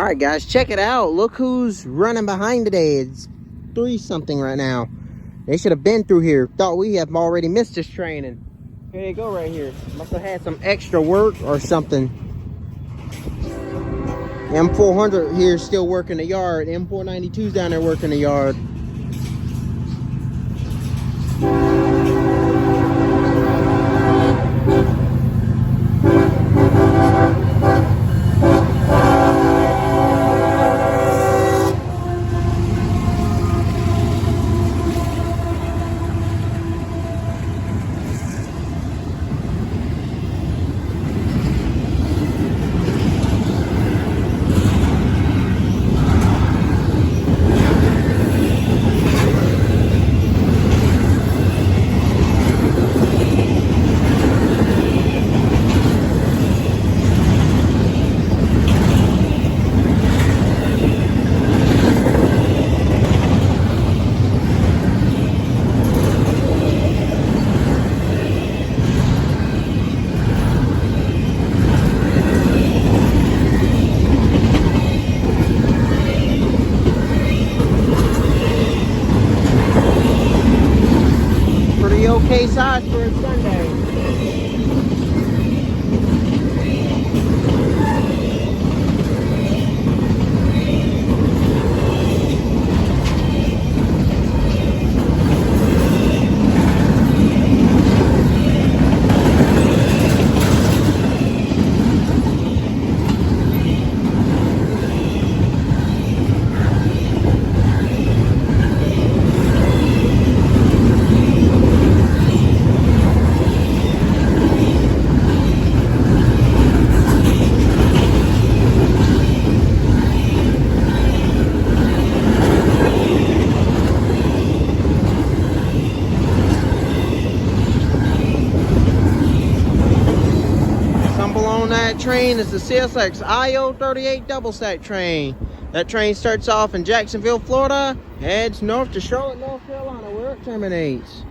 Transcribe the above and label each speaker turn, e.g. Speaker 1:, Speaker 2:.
Speaker 1: Alright guys, check it out. Look who's running behind today. It's 3 something right now. They should have been through here. Thought we have already missed this train, and here they go right here. Must have had some extra work or something. M400 here still working the yard. M492's down there working the yard. Okay size for a Sunday. On that train is the CSX I038 double stack train. That train starts off in Jacksonville, Florida, heads north to Charlotte, North Carolina, where it terminates.